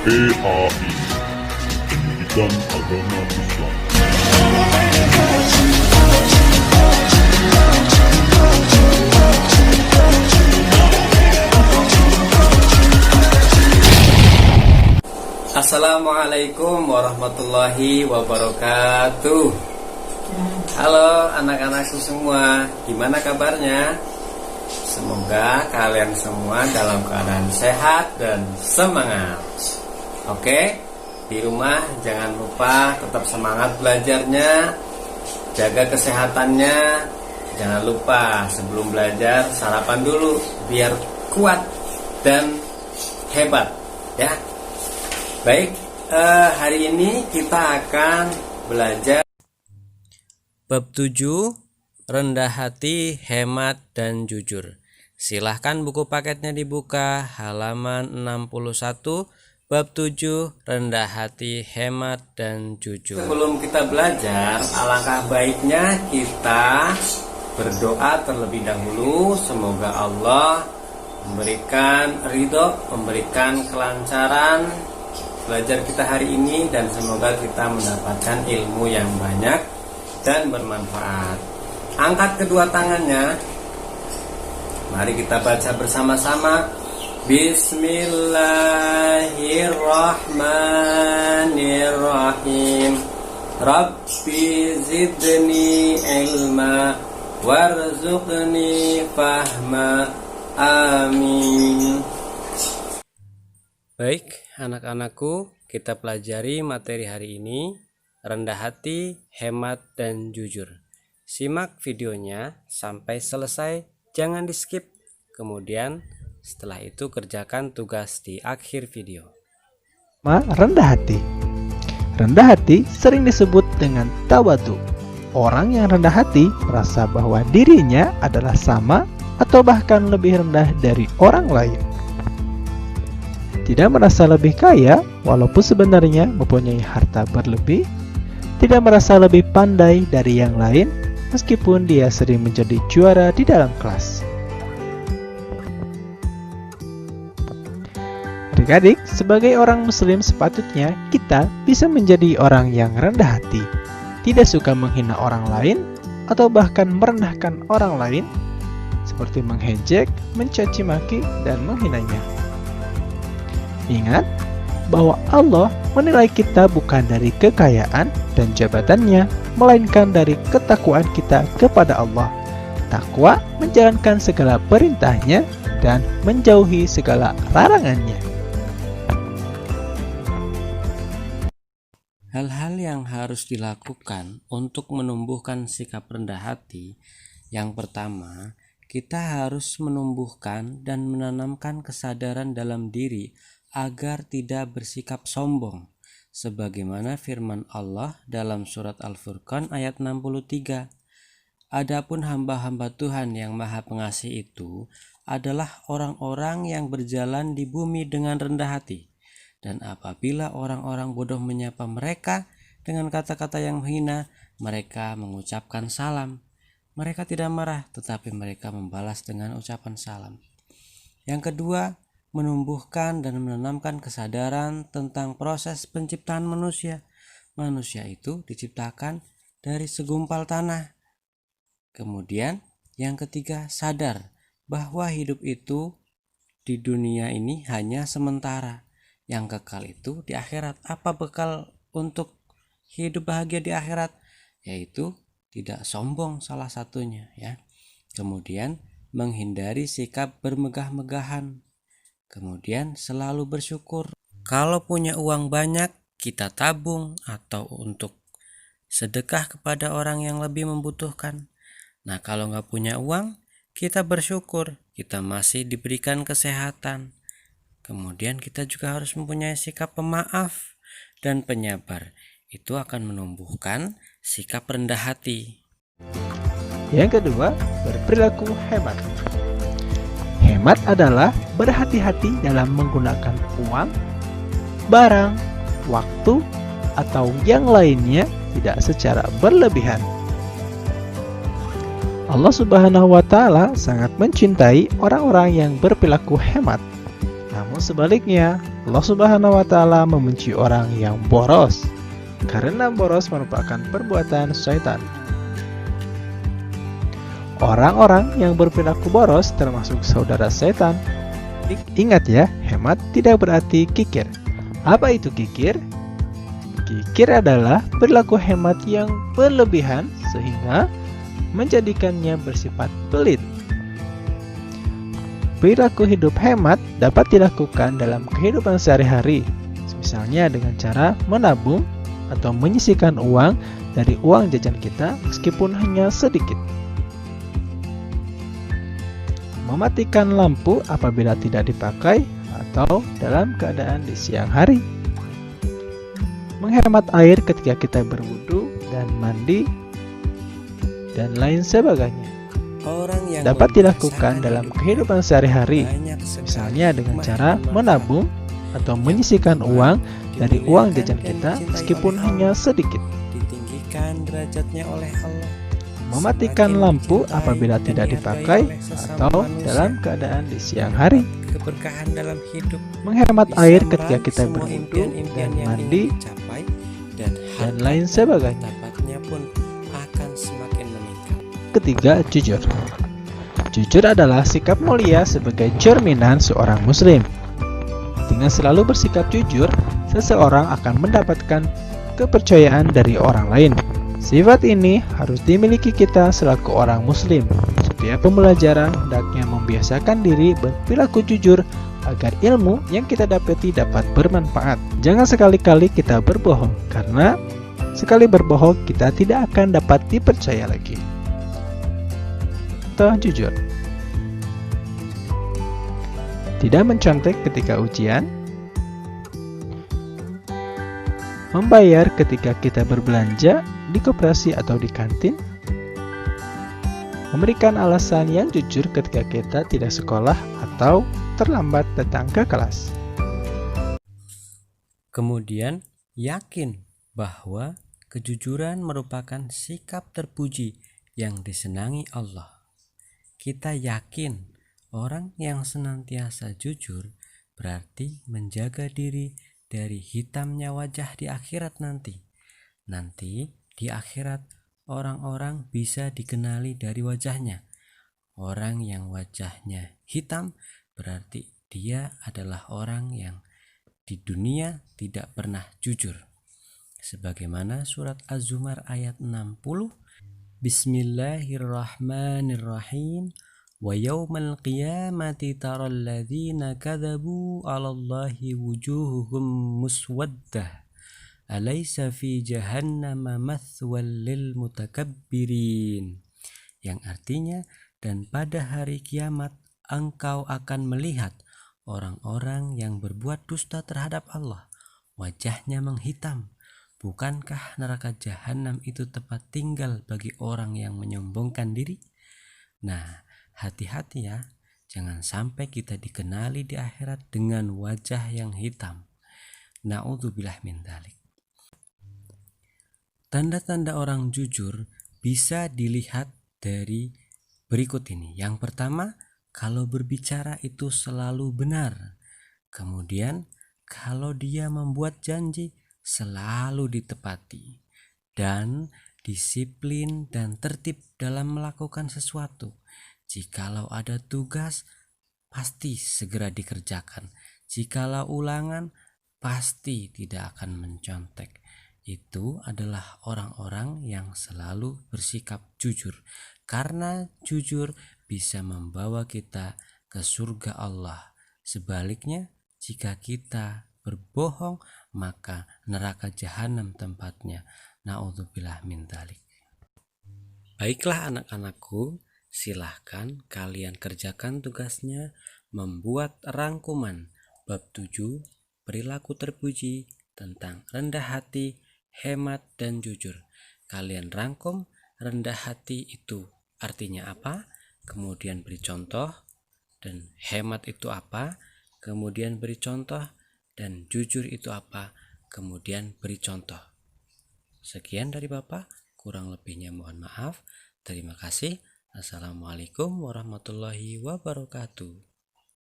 PAI Pendidikan Agama Islam. Assalamualaikum warahmatullahi wabarakatuh. Halo anak-anakku semua, gimana kabarnya? Semoga kalian semua dalam keadaan sehat dan semangat. Oke, di rumah jangan lupa tetap semangat belajarnya, jaga kesehatannya. Jangan lupa sebelum belajar sarapan dulu biar kuat dan hebat ya. Baik, hari ini kita akan belajar bab 7, rendah hati, hemat, dan jujur. Silahkan buku paketnya dibuka halaman 61, bab 7, rendah hati, hemat, dan jujur. Sebelum kita belajar, alangkah baiknya kita berdoa terlebih dahulu. Semoga Allah memberikan ridho, memberikan kelancaran belajar kita hari ini, dan semoga kita mendapatkan ilmu yang banyak dan bermanfaat. Angkat kedua tangannya. Mari kita baca bersama-sama. Bismillahirrahmanirrahim. Rabbi zidni ilma warzuqni fahma. Amin. Baik, anak-anakku, kita pelajari materi hari ini, rendah hati, hemat, dan jujur. Simak videonya sampai selesai, jangan di skip. Kemudian setelah itu kerjakan tugas di akhir video. Rendah hati. Rendah hati sering disebut dengan tawadu. Orang yang rendah hati merasa bahwa dirinya adalah sama atau bahkan lebih rendah dari orang lain. Tidak merasa lebih kaya walaupun sebenarnya mempunyai harta berlebih. Tidak merasa lebih pandai dari yang lain meskipun dia sering menjadi juara di dalam kelas. Adik-adik, sebagai orang muslim sepatutnya kita bisa menjadi orang yang rendah hati. Tidak suka menghina orang lain atau bahkan merendahkan orang lain, seperti menghejek, mencaci maki, dan menghinanya. Ingat bahwa Allah menilai kita bukan dari kekayaan dan jabatannya, melainkan dari ketakwaan kita kepada Allah. Takwa menjalankan segala perintahnya dan menjauhi segala larangannya. Hal-hal yang harus dilakukan untuk menumbuhkan sikap rendah hati. Yang pertama, kita harus menumbuhkan dan menanamkan kesadaran dalam diri agar tidak bersikap sombong, sebagaimana firman Allah dalam surat Al-Furqan ayat 63. Adapun hamba-hamba Tuhan yang Maha Pengasih itu adalah orang-orang yang berjalan di bumi dengan rendah hati, dan apabila orang-orang bodoh menyapa mereka dengan kata-kata yang menghina, mereka mengucapkan salam. Mereka tidak marah, tetapi mereka membalas dengan ucapan salam. Yang kedua, menumbuhkan dan menanamkan kesadaran tentang proses penciptaan manusia. Manusia itu diciptakan dari segumpal tanah. Kemudian yang ketiga, sadar bahwa hidup itu di dunia ini hanya sementara. Yang kekal itu di akhirat. Apa bekal untuk hidup bahagia di akhirat? Yaitu tidak sombong salah satunya ya. Kemudian menghindari sikap bermegah-megahan. Kemudian selalu bersyukur. Kalau punya uang banyak, kita tabung atau untuk sedekah kepada orang yang lebih membutuhkan. Nah, kalau nggak punya uang, kita bersyukur kita masih diberikan kesehatan. Kemudian kita juga harus mempunyai sikap pemaaf dan penyabar. Itu akan menumbuhkan sikap rendah hati. Yang kedua, berperilaku hemat. Hemat adalah berhati-hati dalam menggunakan uang, barang, waktu, atau yang lainnya tidak secara berlebihan. Allah Subhanahu wa Ta'ala sangat mencintai orang-orang yang berperilaku hemat. Namun sebaliknya, Allah Subhanahu wa Ta'ala membenci orang yang boros, karena boros merupakan perbuatan syaitan. Orang-orang yang berperilaku boros termasuk saudara setan. Ingat ya, hemat tidak berarti kikir. Apa itu kikir? Kikir adalah perilaku hemat yang berlebihan sehingga menjadikannya bersifat pelit. Perilaku hidup hemat dapat dilakukan dalam kehidupan sehari-hari, misalnya dengan cara menabung atau menyisihkan uang dari uang jajan kita meskipun hanya sedikit. Mematikan lampu apabila tidak dipakai atau dalam keadaan di siang hari. Menghemat air ketika kita berwudu dan mandi dan lain sebagainya. Dapat dilakukan dalam kehidupan sehari-hari, misalnya dengan cara menabung atau menyisihkan uang dari uang jajan kita meskipun hanya sedikit. Ditinggikan derajatnya oleh Allah. Mematikan lampu apabila tidak dipakai atau dalam keadaan di siang hari. Keberkahan dalam hidup. Menghemat air ketika kita berwudu dan mandi dan lain sebagainya. Dapatnya pun akan semakin meningkat. Ketiga, jujur. Jujur adalah sikap mulia sebagai cerminan seorang muslim. Dengan selalu bersikap jujur, seseorang akan mendapatkan kepercayaan dari orang lain. Sifat ini harus dimiliki kita selaku orang muslim. Setiap pembelajaran hendaknya membiasakan diri berperilaku jujur agar ilmu yang kita dapati dapat bermanfaat. Jangan sekali-kali kita berbohong, karena sekali berbohong kita tidak akan dapat dipercaya lagi. Jujur. Tidak mencontek ketika ujian. Membayar ketika kita berbelanja di koperasi atau di kantin. Memberikan alasan yang jujur ketika kita tidak sekolah atau terlambat datang ke kelas. Kemudian, yakin bahwa kejujuran merupakan sikap terpuji yang disenangi Allah. Kita yakin orang yang senantiasa jujur berarti menjaga diri dari hitamnya wajah di akhirat nanti. Nanti di akhirat orang-orang bisa dikenali dari wajahnya. Orang yang wajahnya hitam berarti dia adalah orang yang di dunia tidak pernah jujur. Sebagaimana surat Az-Zumar ayat 60, Bismillahirrahmanirrahim. Wa yawmal qiyamati taral ladzina kadzabu 'alallahi wujuhuhum muswaddah. Alaysa fi jahannama mathwal lil mutakabbirin. Yang artinya, dan pada hari kiamat engkau akan melihat orang-orang yang berbuat dusta terhadap Allah, wajahnya menghitam. Bukankah neraka jahanam itu tempat tinggal bagi orang yang menyombongkan diri? Nah, hati-hati ya, jangan sampai kita dikenali di akhirat dengan wajah yang hitam. Na'udzubillah min dzalik. Tanda-tanda orang jujur bisa dilihat dari berikut ini. Yang pertama, kalau berbicara itu selalu benar. Kemudian, kalau dia membuat janji selalu ditepati. Dan disiplin dan tertib dalam melakukan sesuatu. Jikalau ada tugas, pasti segera dikerjakan. Jikalau ulangan, pasti tidak akan mencontek. Itu adalah orang-orang yang selalu bersikap jujur. Karena jujur bisa membawa kita ke surga Allah. Sebaliknya, jika kita berbohong, maka neraka jahanam tempatnya. Na'udzubillah min dzalik. Baiklah anak-anakku, silahkan kalian kerjakan tugasnya membuat rangkuman bab 7 perilaku terpuji tentang rendah hati, hemat dan jujur. Kalian rangkum rendah hati itu artinya apa, kemudian beri contoh, dan hemat itu apa, kemudian beri contoh, dan jujur itu apa, kemudian beri contoh. Sekian dari Bapak, kurang lebihnya mohon maaf. Terima kasih. Assalamualaikum warahmatullahi wabarakatuh.